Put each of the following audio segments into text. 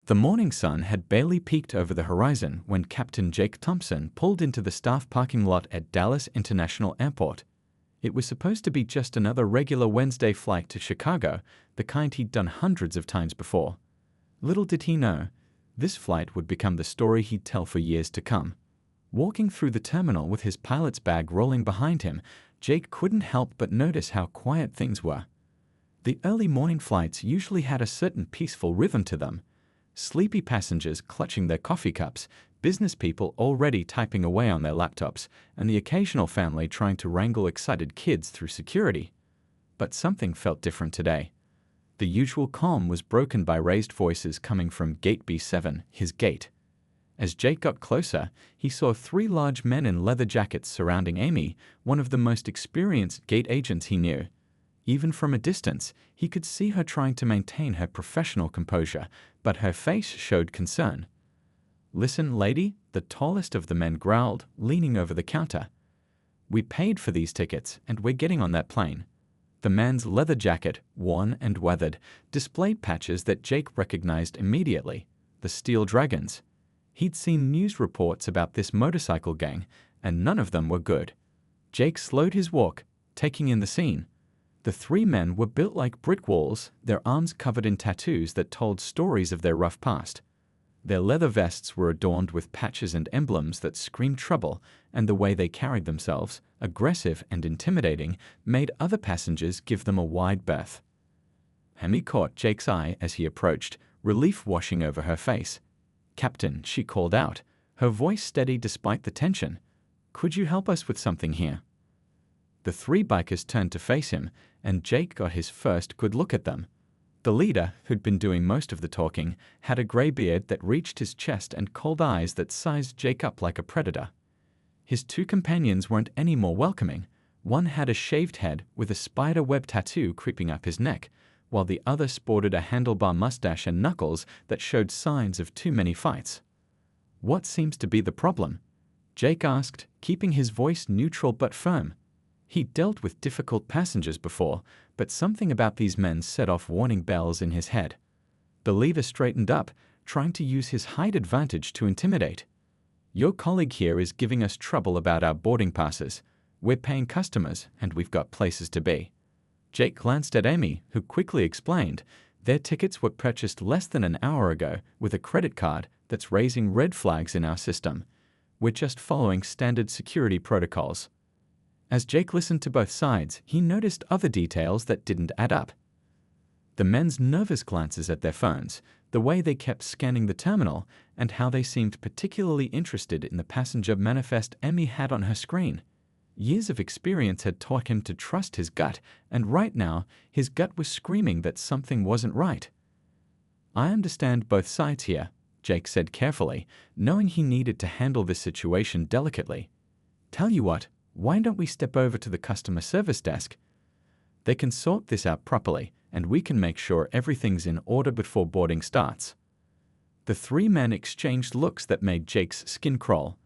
The morning sun had barely peeked over the horizon when Captain Jake Thompson pulled into the staff parking lot at Dallas International Airport. It was supposed to be just another regular Wednesday flight to Chicago, the kind he'd done hundreds of times before. Little did he know, this flight would become the story he'd tell for years to come. Walking through the terminal with his pilot's bag rolling behind him, Jake couldn't help but notice how quiet things were. The early morning flights usually had a certain peaceful rhythm to them. Sleepy passengers clutching their coffee cups, business people already typing away on their laptops, and the occasional family trying to wrangle excited kids through security. But something felt different today. The usual calm was broken by raised voices coming from Gate B7, his gate. As Jake got closer, he saw 3 large men in leather jackets surrounding Amy, one of the most experienced gate agents he knew. Even from a distance, he could see her trying to maintain her professional composure, but her face showed concern. "Listen, lady," the tallest of the men growled, leaning over the counter. "We paid for these tickets, and we're getting on that plane." The man's leather jacket, worn and weathered, displayed patches that Jake recognized immediately, the Steel Dragons. He'd seen news reports about this motorcycle gang, and none of them were good. Jake slowed his walk, taking in the scene. The 3 men were built like brick walls, their arms covered in tattoos that told stories of their rough past. Their leather vests were adorned with patches and emblems that screamed trouble, and the way they carried themselves, aggressive and intimidating, made other passengers give them a wide berth. Amy caught Jake's eye as he approached, relief washing over her face. "Captain," she called out, her voice steady despite the tension. "Could you help us with something here?" The 3 bikers turned to face him, and Jake got his first good look at them. The leader, who'd been doing most of the talking, had a gray beard that reached his chest and cold eyes that sized Jake up like a predator. His 2 companions weren't any more welcoming. One had a shaved head with a spider web tattoo creeping up his neck, while the other sported a handlebar mustache and knuckles that showed signs of too many fights. "What seems to be the problem?" Jake asked, keeping his voice neutral but firm. He'd dealt with difficult passengers before, but something about these men set off warning bells in his head. The leader straightened up, trying to use his height advantage to intimidate. "Your colleague here is giving us trouble about our boarding passes. We're paying customers, and we've got places to be." Jake glanced at Amy, who quickly explained, "Their tickets were purchased less than an hour ago with a credit card that's raising red flags in our system. We're just following standard security protocols." As Jake listened to both sides, he noticed other details that didn't add up. The men's nervous glances at their phones, the way they kept scanning the terminal, and how they seemed particularly interested in the passenger manifest Amy had on her screen. Years of experience had taught him to trust his gut, and right now, his gut was screaming that something wasn't right. "I understand both sides here," Jake said carefully, knowing he needed to handle this situation delicately. "Tell you what, why don't we step over to the customer service desk? They can sort this out properly, and we can make sure everything's in order before boarding starts." The 3 men exchanged looks that made Jake's skin crawl.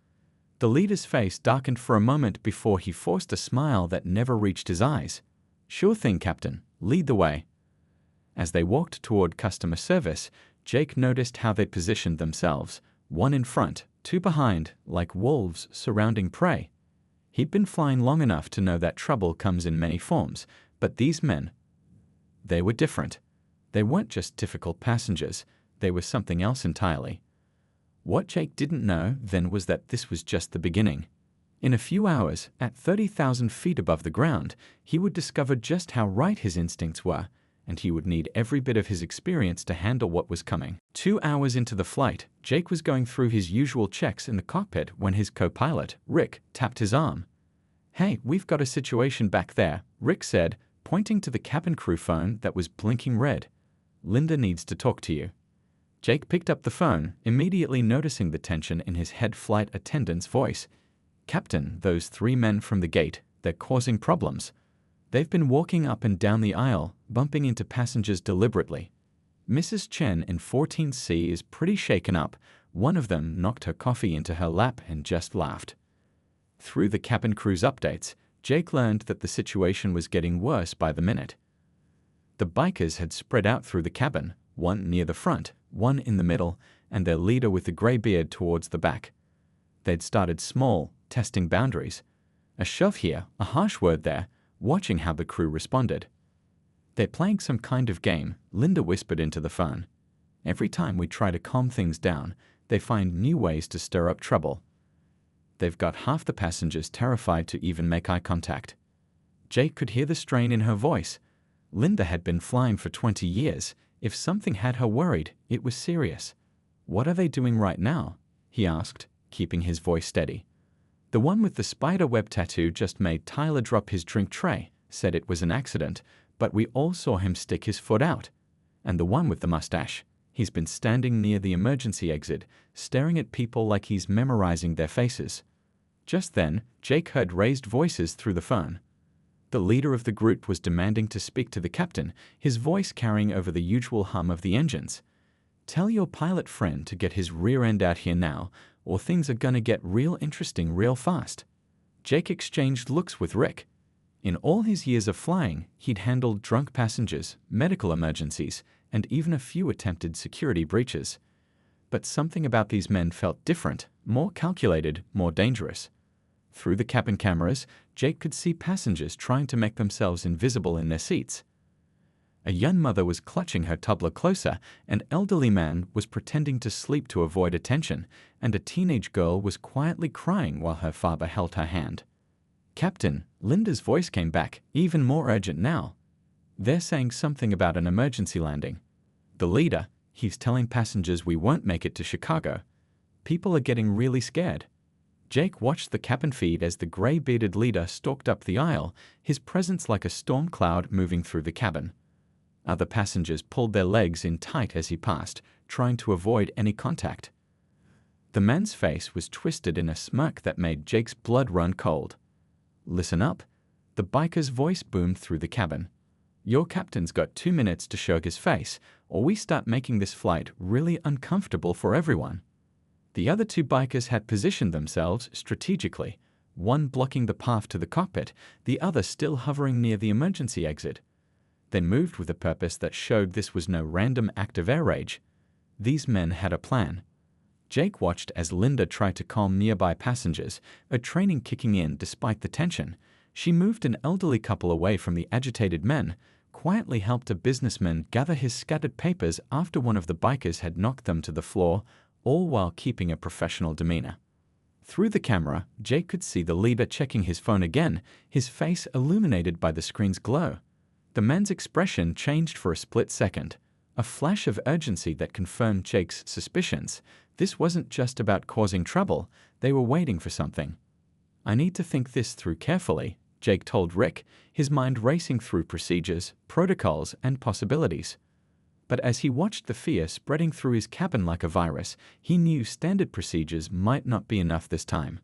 The leader's face darkened for a moment before he forced a smile that never reached his eyes. "Sure thing, Captain. Lead the way." As they walked toward customer service, Jake noticed how they'd positioned themselves, 1 in front, 2 behind, like wolves surrounding prey. He'd been flying long enough to know that trouble comes in many forms, but these men, they were different. They weren't just difficult passengers, they were something else entirely. What Jake didn't know then was that this was just the beginning. In a few hours, at 30,000 feet above the ground, he would discover just how right his instincts were, and he would need every bit of his experience to handle what was coming. 2 hours into the flight, Jake was going through his usual checks in the cockpit when his co-pilot, Rick, tapped his arm. "Hey, we've got a situation back there," Rick said, pointing to the cabin crew phone that was blinking red. "Linda needs to talk to you." Jake picked up the phone, immediately noticing the tension in his head flight attendant's voice. "Captain, those 3 men from the gate, they're causing problems. They've been walking up and down the aisle, bumping into passengers deliberately. Mrs. Chen in 14C is pretty shaken up. One of them knocked her coffee into her lap and just laughed." Through the cabin crew's updates, Jake learned that the situation was getting worse by the minute. The bikers had spread out through the cabin, 1 near the front, one in the middle, and their leader with the gray beard towards the back. They'd started small, testing boundaries. A shove here, a harsh word there, watching how the crew responded. "They're playing some kind of game," Linda whispered into the phone. "Every time we try to calm things down, they find new ways to stir up trouble. They've got half the passengers terrified to even make eye contact." Jake could hear the strain in her voice. Linda had been flying for 20 years. If something had her worried, it was serious. "What are they doing right now?" he asked, keeping his voice steady. "The one with the spider web tattoo just made Tyler drop his drink tray, said it was an accident, but we all saw him stick his foot out. And the one with the mustache, he's been standing near the emergency exit, staring at people like he's memorizing their faces." Just then, Jake heard raised voices through the phone. The leader of the group was demanding to speak to the captain, his voice carrying over the usual hum of the engines. "Tell your pilot friend to get his rear end out here now, or things are gonna get real interesting real fast." Jake exchanged looks with Rick. In all his years of flying, he'd handled drunk passengers, medical emergencies, and even a few attempted security breaches. But something about these men felt different, more calculated, more dangerous. Through the cabin cameras, Jake could see passengers trying to make themselves invisible in their seats. A young mother was clutching her toddler closer, an elderly man was pretending to sleep to avoid attention, and a teenage girl was quietly crying while her father held her hand. "Captain," Linda's voice came back, even more urgent now. "They're saying something about an emergency landing. The leader, he's telling passengers we won't make it to Chicago. People are getting really scared." Jake watched the cabin feed as the gray-bearded leader stalked up the aisle, his presence like a storm cloud moving through the cabin. Other passengers pulled their legs in tight as he passed, trying to avoid any contact. The man's face was twisted in a smirk that made Jake's blood run cold. "Listen up," the biker's voice boomed through the cabin. "Your captain's got 2 minutes to show his face, or we start making this flight really uncomfortable for everyone." The other 2 bikers had positioned themselves strategically, one blocking the path to the cockpit, the other still hovering near the emergency exit. They moved with a purpose that showed this was no random act of air rage. These men had a plan. Jake watched as Linda tried to calm nearby passengers, her training kicking in despite the tension. She moved an elderly couple away from the agitated men, quietly helped a businessman gather his scattered papers after one of the bikers had knocked them to the floor, all while keeping a professional demeanor. Through the camera, Jake could see the leader checking his phone again, his face illuminated by the screen's glow. The man's expression changed for a split second, a flash of urgency that confirmed Jake's suspicions. This wasn't just about causing trouble, they were waiting for something. "I need to think this through carefully," Jake told Rick, his mind racing through procedures, protocols, and possibilities. But as he watched the fear spreading through his cabin like a virus, he knew standard procedures might not be enough this time.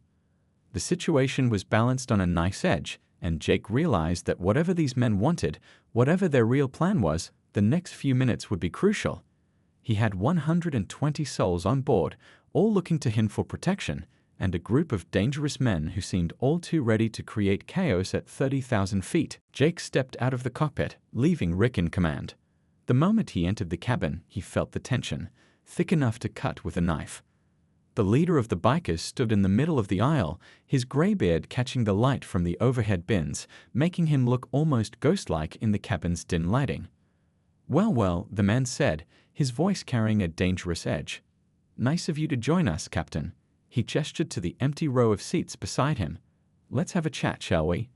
The situation was balanced on a nice edge, and Jake realized that whatever these men wanted, whatever their real plan was, the next few minutes would be crucial. He had 120 souls on board, all looking to him for protection, and a group of dangerous men who seemed all too ready to create chaos at 30,000 feet. Jake stepped out of the cockpit, leaving Rick in command. The moment he entered the cabin, he felt the tension, thick enough to cut with a knife. The leader of the bikers stood in the middle of the aisle, his gray beard catching the light from the overhead bins, making him look almost ghost-like in the cabin's dim lighting. Well, the man said, his voice carrying a dangerous edge. "Nice of you to join us, Captain." He gestured to the empty row of seats beside him. "Let's have a chat, shall we?"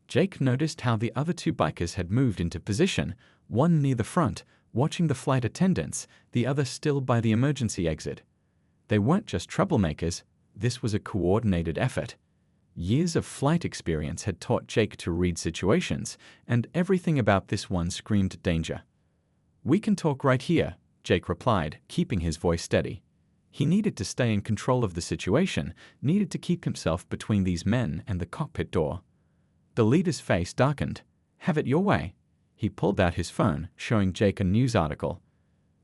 Jake noticed how the other 2 bikers had moved into position, one near the front, watching the flight attendants, the other still by the emergency exit. They weren't just troublemakers, this was a coordinated effort. Years of flight experience had taught Jake to read situations, and everything about this one screamed danger. "We can talk right here," Jake replied, keeping his voice steady. He needed to stay in control of the situation, needed to keep himself between these men and the cockpit door. The leader's face darkened. "Have it your way." He pulled out his phone, showing Jake a news article.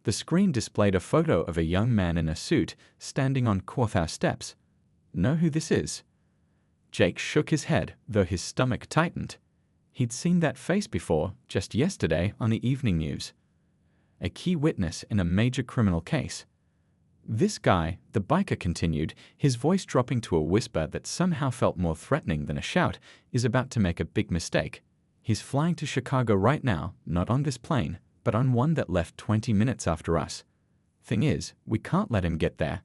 The screen displayed a photo of a young man in a suit standing on courthouse steps. "Know who this is?" Jake shook his head, though his stomach tightened. He'd seen that face before, just yesterday on the evening news. a key witness in a major criminal case. This guy, the biker continued, his voice dropping to a whisper that somehow felt more threatening than a shout, is about to make a big mistake. He's flying to Chicago right now, not on this plane, but on one that left 20 minutes after us. Thing is, we can't let him get there.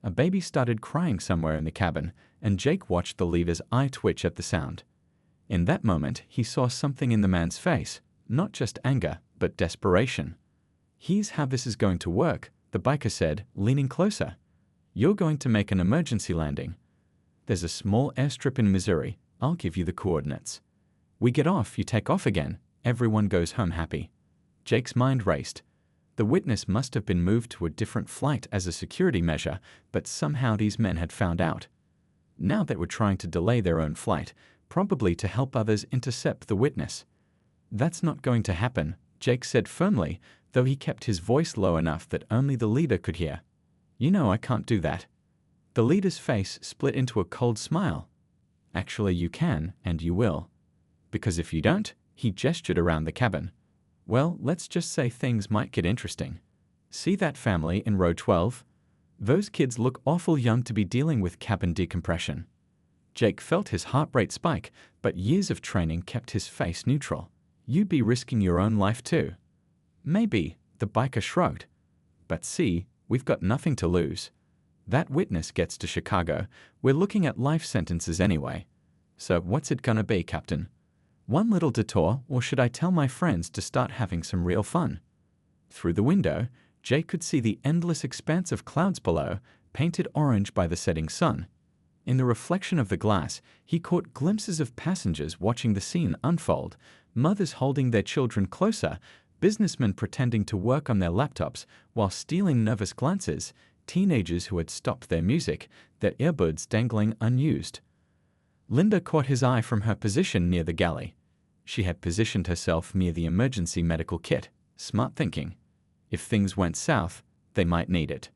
A baby started crying somewhere in the cabin, and Jake watched the leader's eye twitch at the sound. In that moment, he saw something in the man's face, not just anger, but desperation. "Here's how this is going to work," the biker said, leaning closer. "You're going to make an emergency landing. There's a small airstrip in Missouri. I'll give you the coordinates. We get off, you take off again. Everyone goes home happy." Jake's mind raced. The witness must have been moved to a different flight as a security measure, but somehow these men had found out. Now they were trying to delay their own flight, probably to help others intercept the witness. "That's not going to happen," Jake said firmly, though he kept his voice low enough that only the leader could hear. "You know I can't do that." The leader's face split into a cold smile. "Actually, you can, and you will. Because if you don't," he gestured around the cabin, "well, let's just say things might get interesting. See that family in row 12? Those kids look awful young to be dealing with cabin decompression." Jake felt his heart rate spike, but years of training kept his face neutral. "You'd be risking your own life too." "Maybe," the biker shrugged. "But see, we've got nothing to lose. That witness gets to Chicago. We're looking at life sentences anyway. So what's it gonna be, Captain? One little detour, or should I tell my friends to start having some real fun?" Through the window, Jake could see the endless expanse of clouds below, painted orange by the setting sun. In the reflection of the glass, he caught glimpses of passengers watching the scene unfold, mothers holding their children closer, businessmen pretending to work on their laptops while stealing nervous glances, teenagers who had stopped their music, their earbuds dangling unused. Linda caught his eye from her position near the galley. She had positioned herself near the emergency medical kit. Smart thinking. If things went south, they might need it.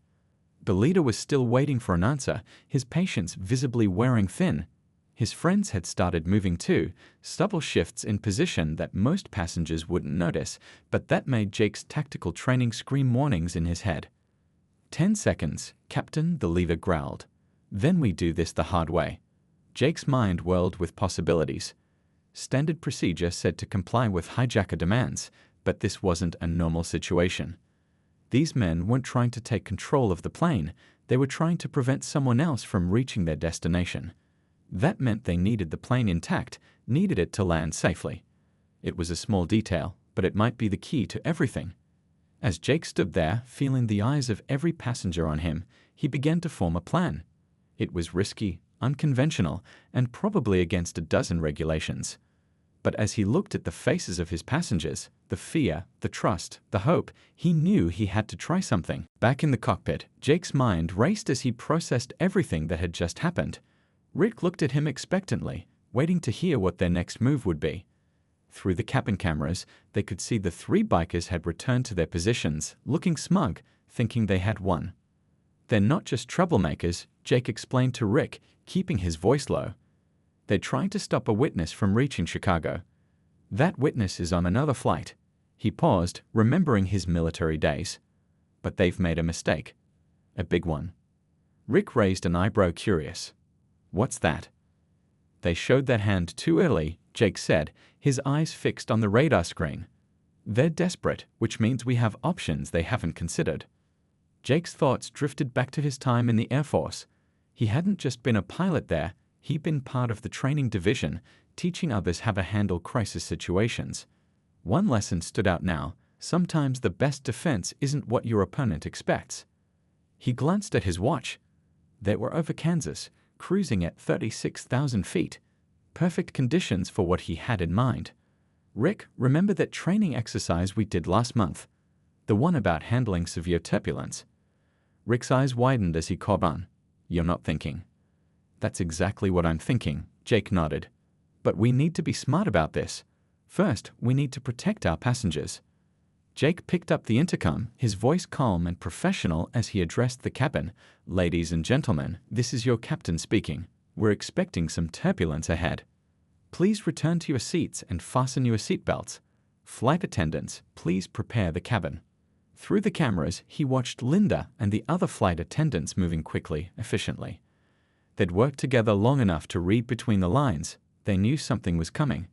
The leader was still waiting for an answer, his patience visibly wearing thin. His friends had started moving too, subtle shifts in position that most passengers wouldn't notice, but that made Jake's tactical training scream warnings in his head. 10 seconds, Captain, the leader growled. Then we do this the hard way. Jake's mind whirled with possibilities. Standard procedure said to comply with hijacker demands, but this wasn't a normal situation. These men weren't trying to take control of the plane, they were trying to prevent someone else from reaching their destination. That meant they needed the plane intact, needed it to land safely. It was a small detail, but it might be the key to everything. As Jake stood there, feeling the eyes of every passenger on him, he began to form a plan. It was risky, unconventional, and probably against a dozen regulations. But as he looked at the faces of his passengers, the fear, the trust, the hope, he knew he had to try something. Back in the cockpit, Jake's mind raced as he processed everything that had just happened. Rick looked at him expectantly, waiting to hear what their next move would be. Through the cabin cameras, they could see the three bikers had returned to their positions, looking smug, thinking they had won. "They're not just troublemakers," Jake explained to Rick, keeping his voice low. "They're trying to stop a witness from reaching Chicago. That witness is on another flight." He paused, remembering his military days. "But they've made a mistake. A big one." Rick raised an eyebrow, curious. "What's that?" "They showed that hand too early," Jake said, his eyes fixed on the radar screen. "They're desperate, which means we have options they haven't considered." Jake's thoughts drifted back to his time in the Air Force. He hadn't just been a pilot there, he'd been part of the training division, teaching others how to handle crisis situations. One lesson stood out now: sometimes the best defense isn't what your opponent expects. He glanced at his watch. They were over Kansas, cruising at 36,000 feet. Perfect conditions for what he had in mind. "Rick, remember that training exercise we did last month? The one about handling severe turbulence?" Rick's eyes widened as he caught on. "You're not thinking." "That's exactly what I'm thinking," Jake nodded. "But we need to be smart about this. First, we need to protect our passengers." Jake picked up the intercom, his voice calm and professional as he addressed the cabin. "Ladies and gentlemen, this is your captain speaking. We're expecting some turbulence ahead. Please return to your seats and fasten your seatbelts. Flight attendants, please prepare the cabin." Through the cameras, he watched Linda and the other flight attendants moving quickly, efficiently. They'd worked together long enough to read between the lines. They knew something was coming.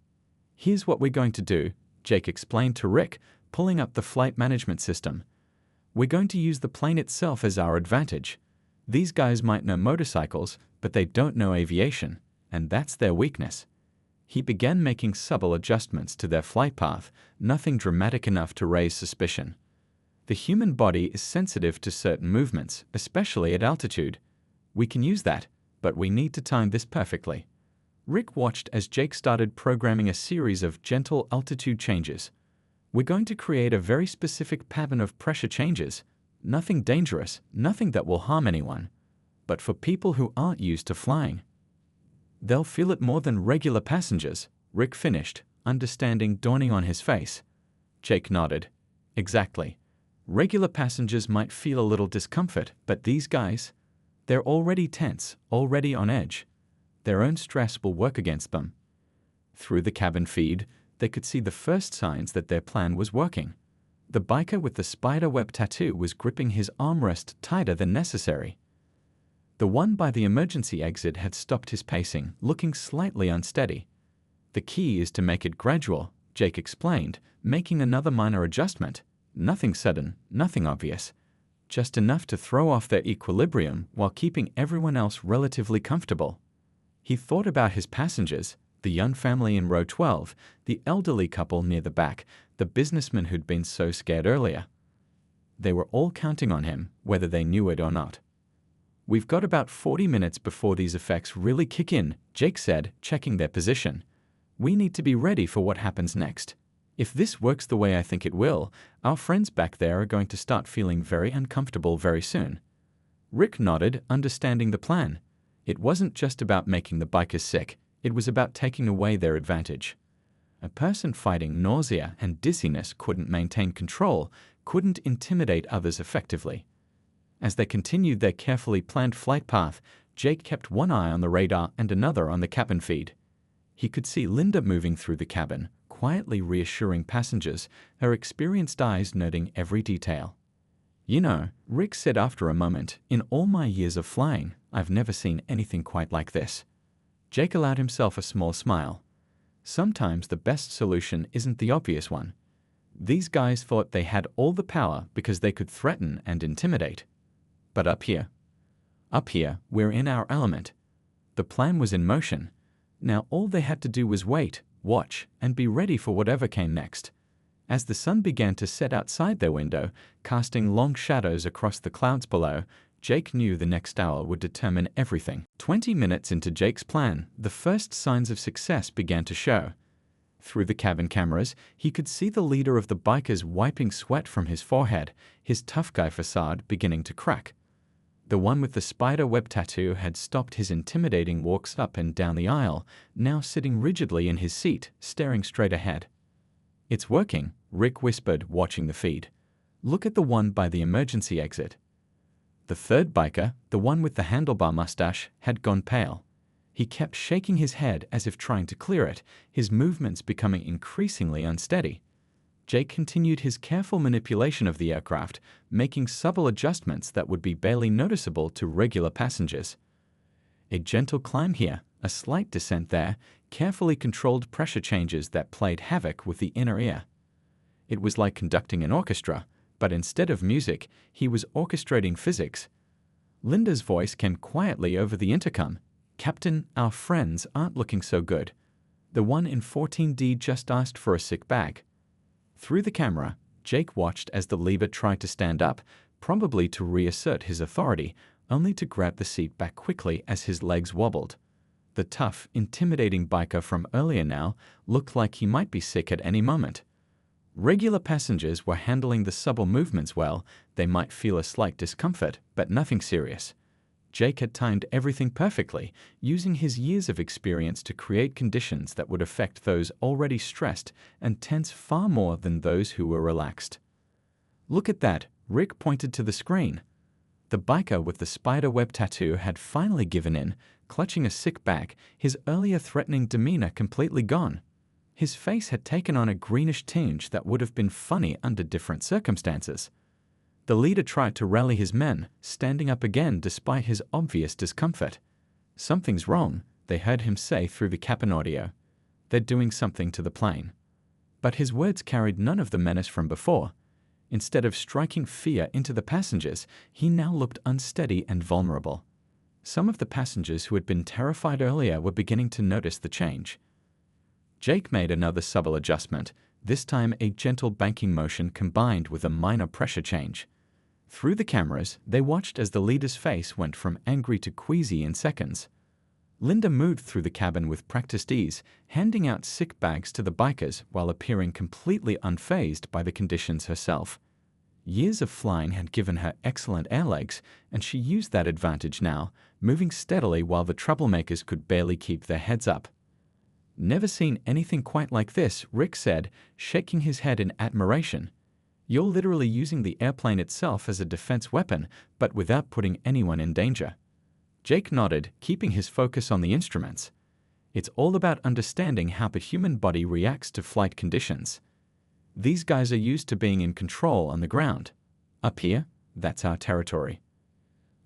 "Here's what we're going to do," Jake explained to Rick, pulling up the flight management system. "We're going to use the plane itself as our advantage. These guys might know motorcycles, but they don't know aviation, and that's their weakness." He began making subtle adjustments to their flight path, nothing dramatic enough to raise suspicion. The human body is sensitive to certain movements, especially at altitude. We can use that, but we need to time this perfectly. Rick watched as Jake started programming a series of gentle altitude changes. "We're going to create a very specific pattern of pressure changes. Nothing dangerous, nothing that will harm anyone. But for people who aren't used to flying, they'll feel it more than regular passengers," Rick finished, understanding dawning on his face. Jake nodded. "Exactly. Regular passengers might feel a little discomfort, but these guys, they're already tense, already on edge. Their own stress will work against them." Through the cabin feed, they could see the first signs that their plan was working. The biker with the spider web tattoo was gripping his armrest tighter than necessary. The one by the emergency exit had stopped his pacing, looking slightly unsteady. "The key is to make it gradual," Jake explained, making another minor adjustment. Nothing sudden, nothing obvious. Just enough to throw off their equilibrium while keeping everyone else relatively comfortable. He thought about his passengers, the young family in row 12, the elderly couple near the back, the businessman who'd been so scared earlier. They were all counting on him, whether they knew it or not. "We've got about 40 minutes before these effects really kick in," Jake said, checking their position. "We need to be ready for what happens next. If this works the way I think it will, our friends back there are going to start feeling very uncomfortable very soon." Rick nodded, understanding the plan. It wasn't just about making the bikers sick, it was about taking away their advantage. A person fighting nausea and dizziness couldn't maintain control, couldn't intimidate others effectively. As they continued their carefully planned flight path, Jake kept one eye on the radar and another on the cabin feed. He could see Linda moving through the cabin, quietly reassuring passengers, her experienced eyes noting every detail. "You know," Rick said after a moment, "in all my years of flying, I've never seen anything quite like this." Jake allowed himself a small smile. Sometimes the best solution isn't the obvious one. These guys thought they had all the power because they could threaten and intimidate. But up here, we're in our element. The plan was in motion. Now all they had to do was wait, watch, and be ready for whatever came next. As the sun began to set outside their window, casting long shadows across the clouds below, Jake knew the next hour would determine everything. 20 minutes into Jake's plan, the first signs of success began to show. Through the cabin cameras, he could see the leader of the bikers wiping sweat from his forehead, his tough guy facade beginning to crack. The one with the spider web tattoo had stopped his intimidating walks up and down the aisle, now sitting rigidly in his seat, staring straight ahead. "It's working," Rick whispered, watching the feed. "Look at the one by the emergency exit." The third biker, the one with the handlebar mustache, had gone pale. He kept shaking his head as if trying to clear it, his movements becoming increasingly unsteady. Jake continued his careful manipulation of the aircraft, making subtle adjustments that would be barely noticeable to regular passengers. A gentle climb here, a slight descent there, carefully controlled pressure changes that played havoc with the inner ear. It was like conducting an orchestra, but instead of music, he was orchestrating physics. Linda's voice came quietly over the intercom. "Captain, our friends aren't looking so good. The one in 14D just asked for a sick bag." Through the camera, Jake watched as the leader tried to stand up, probably to reassert his authority, only to grab the seat back quickly as his legs wobbled. The tough, intimidating biker from earlier now looked like he might be sick at any moment. Regular passengers were handling the subtle movements well. They might feel a slight discomfort, but nothing serious. Jake had timed everything perfectly, using his years of experience to create conditions that would affect those already stressed and tense far more than those who were relaxed. "Look at that," Rick pointed to the screen. The biker with the spider web tattoo had finally given in, clutching a sick bag, his earlier threatening demeanor completely gone. His face had taken on a greenish tinge that would have been funny under different circumstances. The leader tried to rally his men, standing up again despite his obvious discomfort. "Something's wrong," they heard him say through the cabin audio. "They're doing something to the plane." But his words carried none of the menace from before. Instead of striking fear into the passengers, he now looked unsteady and vulnerable. Some of the passengers who had been terrified earlier were beginning to notice the change. Jake made another subtle adjustment, this time a gentle banking motion combined with a minor pressure change. Through the cameras, they watched as the leader's face went from angry to queasy in seconds. Linda moved through the cabin with practiced ease, handing out sick bags to the bikers while appearing completely unfazed by the conditions herself. Years of flying had given her excellent air legs, and she used that advantage now, moving steadily while the troublemakers could barely keep their heads up. "Never seen anything quite like this," Rick said, shaking his head in admiration. "You're literally using the airplane itself as a defense weapon, but without putting anyone in danger." Jake nodded, keeping his focus on the instruments. "It's all about understanding how the human body reacts to flight conditions. These guys are used to being in control on the ground. Up here, that's our territory."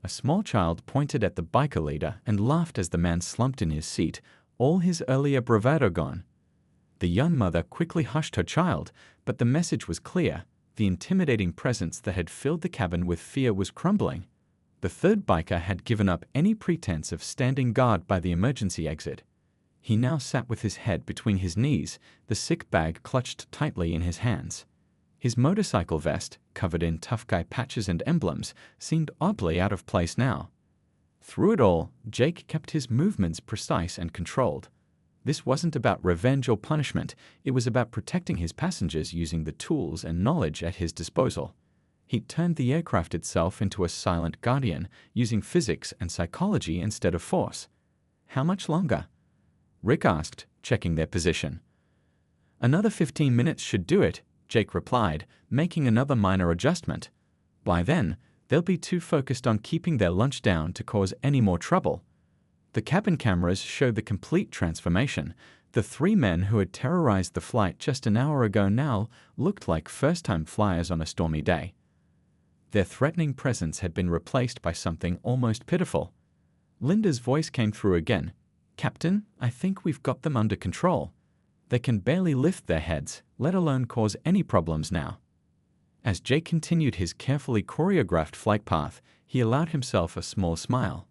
A small child pointed at the biker leader and laughed as the man slumped in his seat, all his earlier bravado gone. The young mother quickly hushed her child, but the message was clear. The intimidating presence that had filled the cabin with fear was crumbling. The third biker had given up any pretense of standing guard by the emergency exit. He now sat with his head between his knees, the sick bag clutched tightly in his hands. His motorcycle vest, covered in tough guy patches and emblems, seemed oddly out of place now. Through it all, Jake kept his movements precise and controlled. This wasn't about revenge or punishment, it was about protecting his passengers using the tools and knowledge at his disposal. He turned the aircraft itself into a silent guardian, using physics and psychology instead of force. "How much longer?" Rick asked, checking their position. "Another 15 minutes should do it," Jake replied, making another minor adjustment. "By then, they'll be too focused on keeping their lunch down to cause any more trouble." The cabin cameras showed the complete transformation. The three men who had terrorized the flight just an hour ago now looked like first-time flyers on a stormy day. Their threatening presence had been replaced by something almost pitiful. Linda's voice came through again. "Captain, I think we've got them under control. They can barely lift their heads, let alone cause any problems now." As Jake continued his carefully choreographed flight path, he allowed himself a small smile.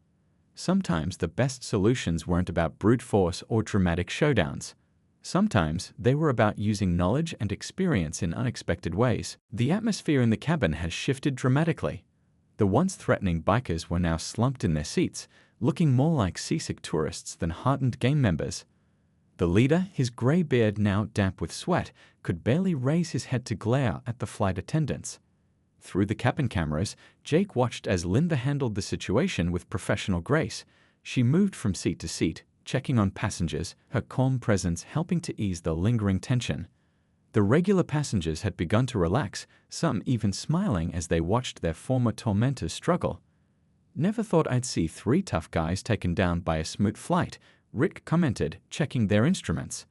Sometimes the best solutions weren't about brute force or dramatic showdowns. Sometimes they were about using knowledge and experience in unexpected ways. The atmosphere in the cabin had shifted dramatically. The once threatening bikers were now slumped in their seats, looking more like seasick tourists than hardened gang members. The leader, his gray beard now damp with sweat, could barely raise his head to glare at the flight attendants. Through the cabin cameras, Jake watched as Linda handled the situation with professional grace. She moved from seat to seat, checking on passengers, her calm presence helping to ease the lingering tension. The regular passengers had begun to relax, some even smiling as they watched their former tormentors struggle. "Never thought I'd see 3 tough guys taken down by a smooth flight," Rick commented, checking their instruments.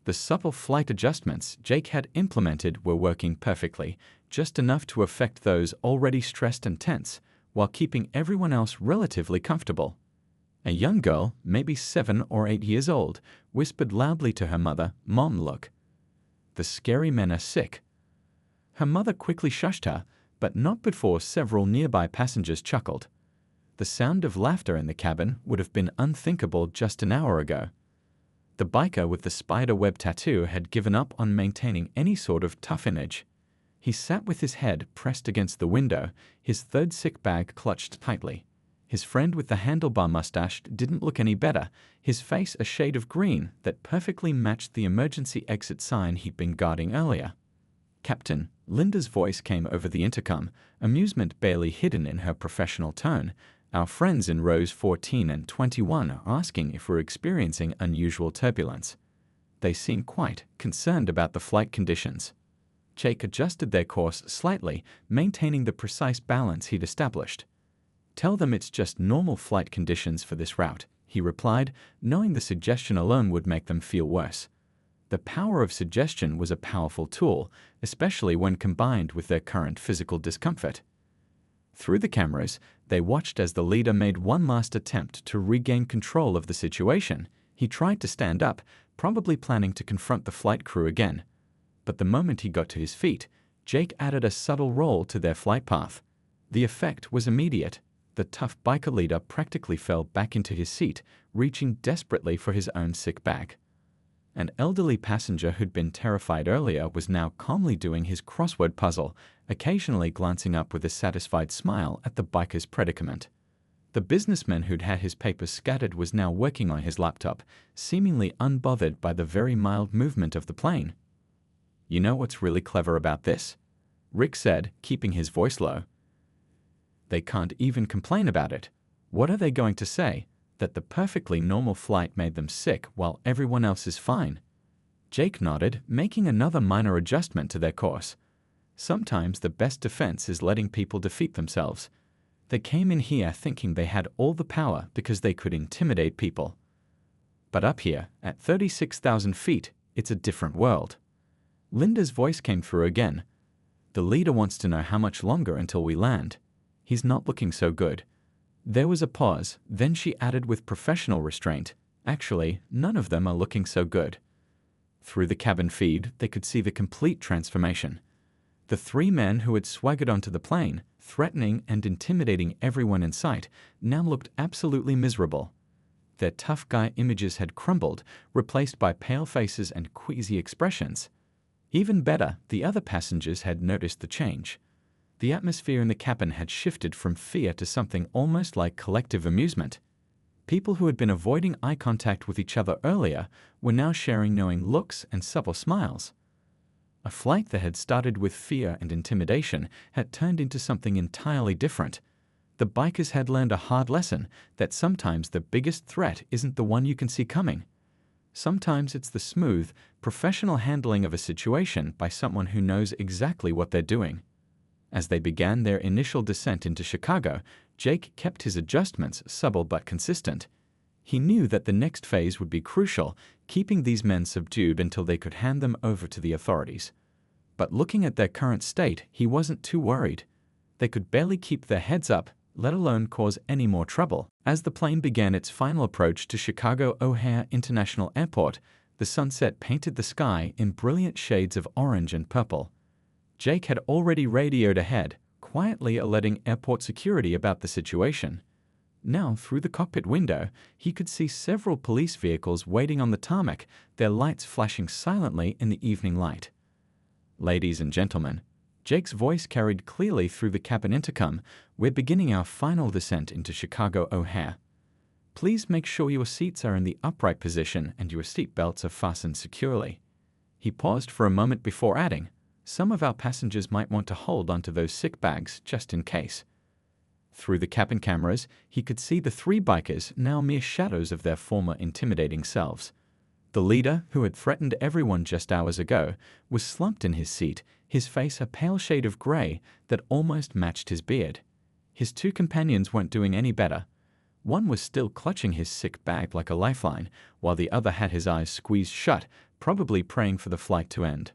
The supple flight adjustments Jake had implemented were working perfectly, just enough to affect those already stressed and tense, while keeping everyone else relatively comfortable. A young girl, maybe 7 or 8 years old, whispered loudly to her mother, "Mom, look. The scary men are sick." Her mother quickly shushed her, but not before several nearby passengers chuckled. The sound of laughter in the cabin would have been unthinkable just an hour ago. The biker with the spider web tattoo had given up on maintaining any sort of tough image. He sat with his head pressed against the window, his third sick bag clutched tightly. His friend with the handlebar mustache didn't look any better, his face a shade of green that perfectly matched the emergency exit sign he'd been guarding earlier. "Captain," Linda's voice came over the intercom, amusement barely hidden in her professional tone. "Our friends in rows 14 and 21 are asking if we're experiencing unusual turbulence. They seem quite concerned about the flight conditions." Jake adjusted their course slightly, maintaining the precise balance he'd established. "Tell them it's just normal flight conditions for this route," he replied, knowing the suggestion alone would make them feel worse. The power of suggestion was a powerful tool, especially when combined with their current physical discomfort. Through the cameras, they watched as the leader made one last attempt to regain control of the situation. He tried to stand up, probably planning to confront the flight crew again. But the moment he got to his feet, Jake added a subtle roll to their flight path. The effect was immediate. The tough biker leader practically fell back into his seat, reaching desperately for his own sick bag. An elderly passenger who'd been terrified earlier was now calmly doing his crossword puzzle, occasionally glancing up with a satisfied smile at the biker's predicament. The businessman who'd had his papers scattered was now working on his laptop, seemingly unbothered by the very mild movement of the plane. "You know what's really clever about this?" Rick said, keeping his voice low. "They can't even complain about it. What are they going to say? That the perfectly normal flight made them sick while everyone else is fine?" Jake nodded, making another minor adjustment to their course. Sometimes the best defense is letting people defeat themselves. They came in here thinking they had all the power because they could intimidate people. But up here, at 36,000 feet, it's a different world. Linda's voice came through again. "The leader wants to know how much longer until we land. He's not looking so good." There was a pause, then she added with professional restraint, "Actually, none of them are looking so good." Through the cabin feed, they could see the complete transformation. The three men who had swaggered onto the plane, threatening and intimidating everyone in sight, now looked absolutely miserable. Their tough guy images had crumbled, replaced by pale faces and queasy expressions. Even better, the other passengers had noticed the change. The atmosphere in the cabin had shifted from fear to something almost like collective amusement. People who had been avoiding eye contact with each other earlier were now sharing knowing looks and subtle smiles. A flight that had started with fear and intimidation had turned into something entirely different. The bikers had learned a hard lesson that sometimes the biggest threat isn't the one you can see coming. Sometimes it's the smooth, professional handling of a situation by someone who knows exactly what they're doing. As they began their initial descent into Chicago, Jake kept his adjustments subtle but consistent. He knew that the next phase would be crucial, keeping these men subdued until they could hand them over to the authorities. But looking at their current state, he wasn't too worried. They could barely keep their heads up, let alone cause any more trouble. As the plane began its final approach to Chicago O'Hare International Airport, the sunset painted the sky in brilliant shades of orange and purple. Jake had already radioed ahead, quietly alerting airport security about the situation. Now, through the cockpit window, he could see several police vehicles waiting on the tarmac, their lights flashing silently in the evening light. "Ladies and gentlemen," Jake's voice carried clearly through the cabin intercom, "we're beginning our final descent into Chicago O'Hare. Please make sure your seats are in the upright position and your seat belts are fastened securely." He paused for a moment before adding, "Some of our passengers might want to hold onto those sick bags just in case." Through the cabin cameras, he could see the three bikers, now mere shadows of their former intimidating selves. The leader, who had threatened everyone just hours ago, was slumped in his seat, his face a pale shade of gray that almost matched his beard. His two companions weren't doing any better. One was still clutching his sick bag like a lifeline, while the other had his eyes squeezed shut, probably praying for the flight to end.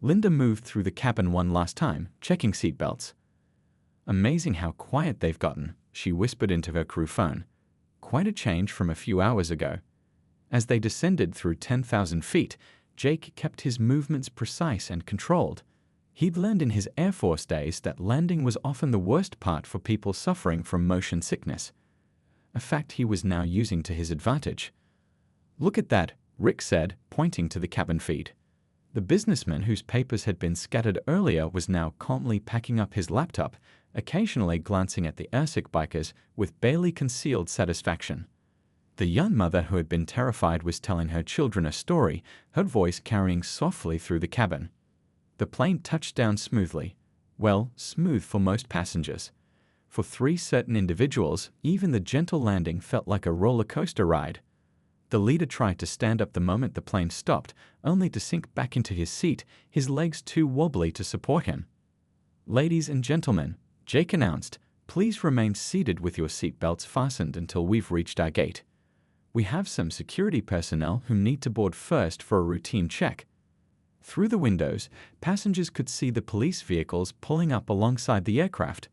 Linda moved through the cabin one last time, checking seatbelts. "Amazing how quiet they've gotten," she whispered into her crew phone. "Quite a change from a few hours ago." As they descended through 10,000 feet, Jake kept his movements precise and controlled. He'd learned in his Air Force days that landing was often the worst part for people suffering from motion sickness, a fact he was now using to his advantage. "Look at that," Rick said, pointing to the cabin feed. The businessman whose papers had been scattered earlier was now calmly packing up his laptop, occasionally glancing at the airsick bikers with barely concealed satisfaction. The young mother who had been terrified was telling her children a story, her voice carrying softly through the cabin. The plane touched down smoothly. Well, smooth for most passengers. For three certain individuals, even the gentle landing felt like a roller coaster ride. The leader tried to stand up the moment the plane stopped, only to sink back into his seat, his legs too wobbly to support him. "Ladies and gentlemen," Jake announced, "please remain seated with your seat belts fastened until we've reached our gate. We have some security personnel who need to board first for a routine check." Through the windows, passengers could see the police vehicles pulling up alongside the aircraft.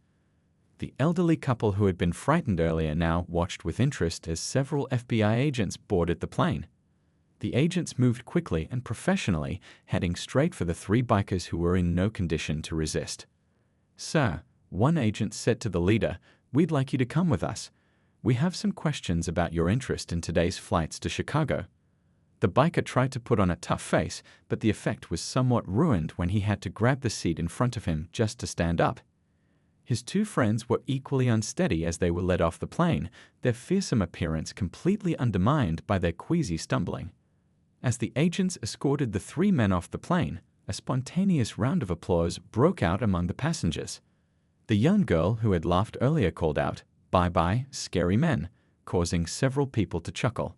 The elderly couple who had been frightened earlier now watched with interest as several FBI agents boarded the plane. The agents moved quickly and professionally, heading straight for the three bikers who were in no condition to resist. "Sir," one agent said to the leader, "we'd like you to come with us. We have some questions about your interest in today's flights to Chicago." The biker tried to put on a tough face, but the effect was somewhat ruined when he had to grab the seat in front of him just to stand up. His two friends were equally unsteady as they were led off the plane, their fearsome appearance completely undermined by their queasy stumbling. As the agents escorted the three men off the plane, a spontaneous round of applause broke out among the passengers. The young girl who had laughed earlier called out, "Bye-bye, scary men," causing several people to chuckle.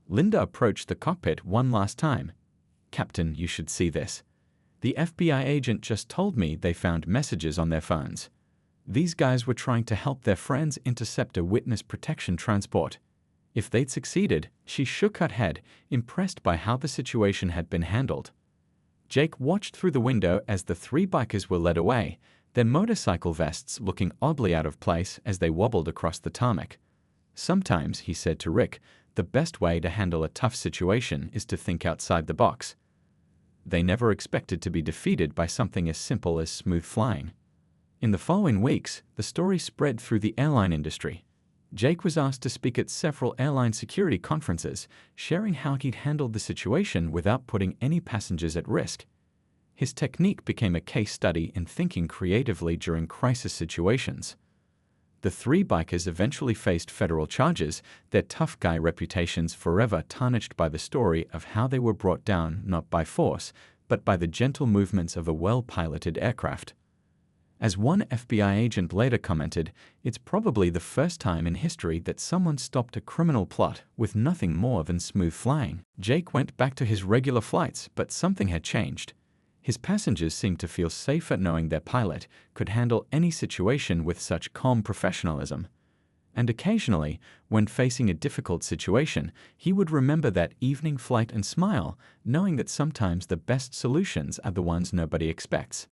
Linda approached the cockpit one last time. "Captain, you should see this. The FBI agent just told me they found messages on their phones. These guys were trying to help their friends intercept a witness protection transport. If they'd succeeded," she shook her head, impressed by how the situation had been handled. Jake watched through the window as the three bikers were led away, their motorcycle vests looking oddly out of place as they wobbled across the tarmac. "Sometimes," he said to Rick, "the best way to handle a tough situation is to think outside the box." They never expected to be defeated by something as simple as smooth flying. In the following weeks, the story spread through the airline industry. Jake was asked to speak at several airline security conferences, sharing how he'd handled the situation without putting any passengers at risk. His technique became a case study in thinking creatively during crisis situations. The three bikers eventually faced federal charges, their tough guy reputations forever tarnished by the story of how they were brought down not by force, but by the gentle movements of a well-piloted aircraft. As one FBI agent later commented, "It's probably the first time in history that someone stopped a criminal plot with nothing more than smooth flying." Jake went back to his regular flights, but something had changed. His passengers seemed to feel safer knowing their pilot could handle any situation with such calm professionalism. And occasionally, when facing a difficult situation, he would remember that evening flight and smile, knowing that sometimes the best solutions are the ones nobody expects.